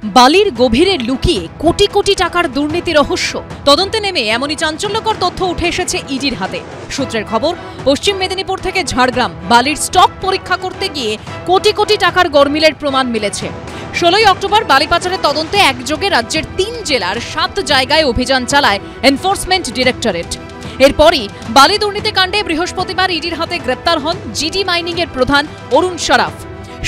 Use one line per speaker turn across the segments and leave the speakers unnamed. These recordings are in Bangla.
বালির গভীরে লুকিয়ে কোটি কোটি টাকার দুর্নীতি রহস্য তদন্তে নেমে এমনই চাঞ্চল্যকর তথ্য উঠে এসেছে ইডির হাতে। সূত্রের খবর, পশ্চিম মেদিনীপুর থেকে ঝাড়গ্রাম বালির স্টক পরীক্ষা করতে গিয়ে কোটি কোটি টাকার গরমিলের প্রমাণ মিলেছে। 16 অক্টোবর বালি পাচারের তদন্তে একযোগে রাজ্যের 3 জেলার 7 জায়গায় অভিযান চালায় এনফোর্সমেন্ট ডিরেক্টরেট। এরপরই বালি দুর্নীতি কাণ্ডে বৃহস্পতিবার ইডির হাতে গ্রেপ্তার হন জিডি মাইনিং এর প্রধান অরুণ সরাফ।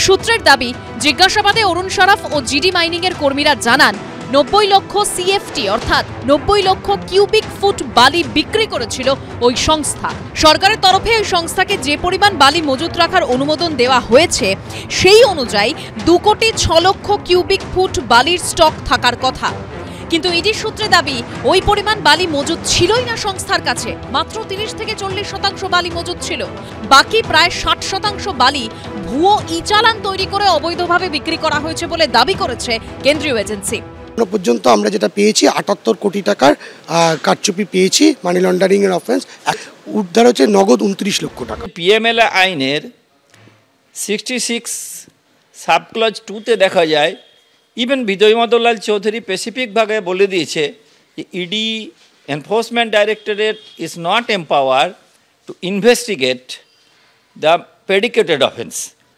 সূত্রের দাবি, জিজ্ঞাসাবাদে অরুণ সরাফ ও জিডি মাইনিং এর কর্মীরা জানান 90 লক্ষ সিএফটি অর্থাৎ 90 লক্ষ কিউবিক ফুট বালি বিক্রি করেছিল ওই সংস্থা। সরকারের তরফে ওই সংস্থাকে যে পরিমাণ বালি মজুত রাখার অনুমোদন দেওয়া হয়েছে সেই অনুযায়ী 2 কোটি 6 লক্ষ কিউবিক ফুট বালির স্টক থাকার কথা। কিন্তু ইডির সূত্রে দাবি, ওই পরিমাণ বালি মজুত ছিলই না সংস্থার কাছে। মাত্র 30 থেকে 40% বালি মজুত ছিল। বাকি প্রায় 60% বালি ভুয়ো ই-চালান তৈরি করে অবৈধভাবে বিক্রি করা হয়েছে বলে দাবি করেছে কেন্দ্রীয় এজেন্সি।
পর্যন্ত আমরা যেটা পেয়েছি 78 কোটি টাকার কারচুপি পেয়েছি, মানি লন্ডারিং এর অফেন্স। উদ্ধার হচ্ছে নগদ 29 লক্ষ টাকা।
পিএমএলএ আইনের 66 সাবক্লজ 2-তে দেখা যায়, ইভেন বিজয় মদনলাল চৌধুরী স্পেসিফিকভাবে বলে দিয়েছে যে ED enforcement directorate is not empower to investigate the predicated offence.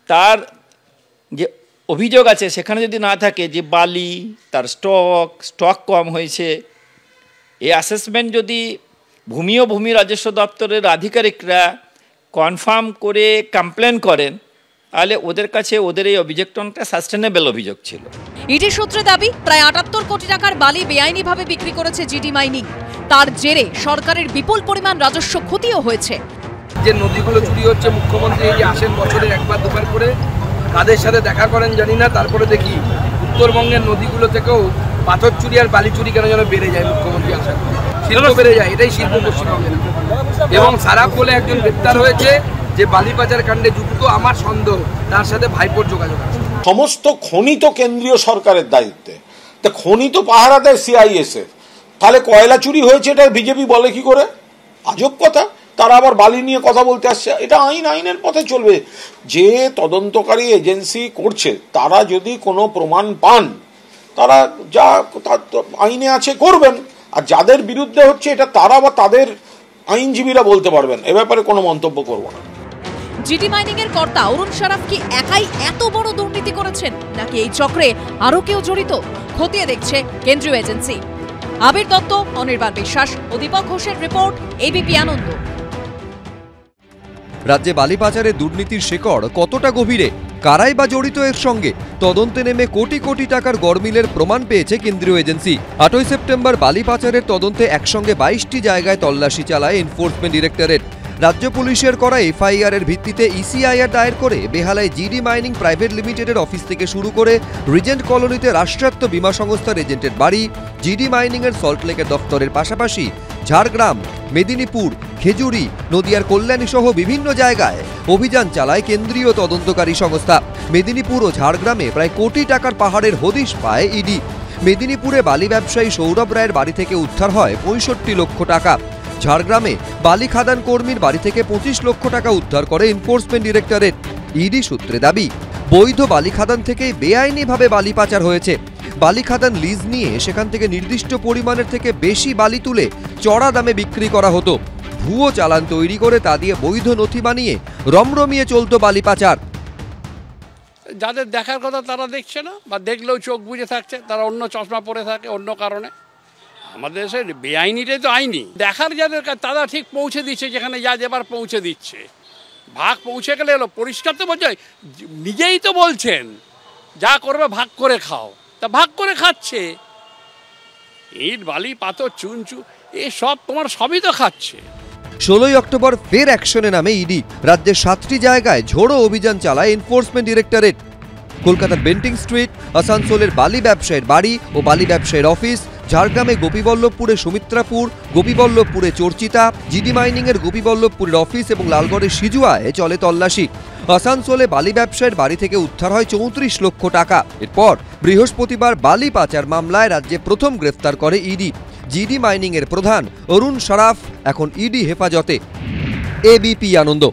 তার যে অভিযোগ আছে সেখানে যদি না থাকে যে বালি, তার স্টক কম হয়েছে, এই অ্যাসেসমেন্ট যদি ভূমি ও ভূমি রাজস্ব দপ্তরের আধিকারিকরা কনফার্ম করে কমপ্লেন করেন, তাহলে ওদের কাছে ওদের এই অভিযোগটা সাস্টেনেবল অভিযোগ ছিল।
ইডির সূত্রে দাবি, প্রায় 78 কোটি টাকার বালি বেআইনিভাবে বিক্রি করেছে জিডি মাইনিং। তার জেরে সরকারের বিপুল পরিমাণ রাজস্ব ক্ষতিও হয়েছে।
যে নদীগুলো চুরি হচ্ছে, মুখ্যমন্ত্রী এই যে আসেন বছরে একবার দুবার করে, কাদের সাথে দেখা করেন জানি না, তারপরে দেখি উত্তরবঙ্গের নদীগুলো থেকেও পাথর চুরি আর বালি চুরি কেন যেন বেড়ে যায়। মুখ্যমন্ত্রী আসার শিল্প বেড়ে যায়, এটাই শিল্প পশ্চিমবঙ্গের। এবং সারাফ বলে একজন গ্রেপ্তার হয়েছে যে বালি পাচার কাণ্ডে যুক্ত, আমার সন্দেহ তার সাথে ভাইপোর যোগাযোগ আছে।
সমস্ত খনি তো কেন্দ্রীয় সরকারের দায়িত্বে, তা খনি তো পাহারা দেয় সিআইএসএফ। তাহলে কয়লা চুরি হয়েছে এটা বিজেপি বলে কি করে? আজব কথা। তারা আবার বালি নিয়ে কথা বলতে আসছে। এটা আইনের পথে চলবে। যে তদন্তকারী এজেন্সি করছে তারা যদি কোনো প্রমাণ পান, তারা যা আইনে আছে করবেন। আর যাদের বিরুদ্ধে হচ্ছে এটা তারা বা তাদের আইনজীবীরা বলতে পারবেন। এ ব্যাপারে কোনো মন্তব্য করব না।
জিডি মাইনিং এর কর্তা অরুণ সরাফ কি একাই এত বড় দুর্নীতি করেছেন, নাকি এই চক্রে আরো কেউ জড়িত? খতিয়ে দেখছে কেন্দ্রীয় এজেন্সি। আবির দত্ত, অনির্বাণ বিশ্বাস ও দীপক ঘোষের রিপোর্ট, এবিপি আনন্দ।
রাজ্যে বালি পাচারের দুর্নীতির শেকড় কতটা গভীরে, কারাই বা জড়িত এর সঙ্গে? তদন্তে নেমে কোটি কোটি টাকার গরমিলের প্রমাণ পেয়েছে কেন্দ্রীয় এজেন্সি। 8 সেপ্টেম্বর বালি পাচারের তদন্তে একসঙ্গে 22টি জায়গায় তল্লাশি চালায় এনফোর্সমেন্ট ডিরেক্টরেট। রাজ্য পুলিশের করা এফআইআর এর ভিত্তিতে ইসিআইআর দায়ের করে বেহালায় জিডি মাইনিং প্রাইভেট লিমিটেডের অফিস থেকে শুরু করে রিজেন্ট কলোনিতে রাষ্ট্রায়ত্ত বীমা সংস্থার এজেন্টের বাড়ি, জিডি মাইনিং এর সল্টলেকের দফতরের পাশাপাশি ঝাড়গ্রাম, মেদিনীপুর, খেজুরি, নদিয়ার কল্যাণী সহ বিভিন্ন জায়গায় অভিযান চালায় কেন্দ্রীয় তদন্তকারী সংস্থা। মেদিনীপুর ও ঝাড়গ্রামে প্রায় কোটি টাকার পাহাড়ের হদিশ পায় ইডি। মেদিনীপুরে বালি ব্যবসায়ী সৌরভ রায়ের বাড়ি থেকে উদ্ধার হয় 65 লক্ষ টাকা। ঝাড়গ্রামে বালি খাদান কর্মীর বাড়ি থেকে 25 লক্ষ টাকা উদ্ধার করে এনফোর্সমেন্ট ডিরেক্টরেট। ইডি সূত্রে দাবি, বৈধ বালি খাদান থেকেই বেআইনিভাবে বালি পাচার হয়েছে। বালি খাদান লিজ নিয়ে সেখান থেকে নির্দিষ্ট পরিমাণের থেকে বেশি বালি তুলে চড়া দামে বিক্রি করা হতো। ভুয়ো চালান তৈরি করে তা দিয়ে বৈধ নথি বানিয়ে রমরমিয়ে চলতো বালি পাচার।
যাদের দেখার কথা তারা দেখছে না, বা দেখলেও চোখ বুজে থাকছে, তারা অন্য চশমা পরে থাকে অন্য কারণে। আমাদের দেশে বেআইনিটাই তো আইনি। দেখার যাদের তারা ঠিক পৌঁছে দিচ্ছে যেখানে যা যাবার পৌঁছে দিচ্ছে। ভাগ পৌঁছে গেলে এলো পরিষ্কার তো বলছে, নিজেই তো বলছেন যা করবে ভাগ করে খাও, তা ভাগ করে খাচ্ছে। ইট বালি পাথর চুনচু সব তোমার সবই তো খাচ্ছে।
16 অক্টোবর ফের অ্যাকশনে নামে ইডি। রাজ্যের 7টি জায়গায় ঝোড়ো অভিযান চালায় এনফোর্সমেন্ট ডিরেক্টরেট। কলকাতার বেন্টিং স্ট্রিট, আসানসোলের বালি ব্যবসায়ীর বাড়ি ও বালি ব্যবসায়ীর অফিস, ঝাড়গ্রামে গোপীবল্লভপুরে সুমিত্রাপুর, গোপীবল্লভপুরে চর্চিতা, জিডি মাইনিং এর গোপীবল্লভপুরের অফিস এবং লালগড়ের সিজুয়ায় চলে তল্লাশি। আসানসোলে বালি ব্যবসায়ীর বাড়ি থেকে উদ্ধার হয় 34 লক্ষ টাকা। এরপর বৃহস্পতিবার বালি পাচার মামলায় রাজ্যে প্রথম গ্রেফতার করে ইডি। জিডি মাইনিং এর প্রধান অরুণ সরাফ এখন ইডি হেফাজতে। এবিপি আনন্দ।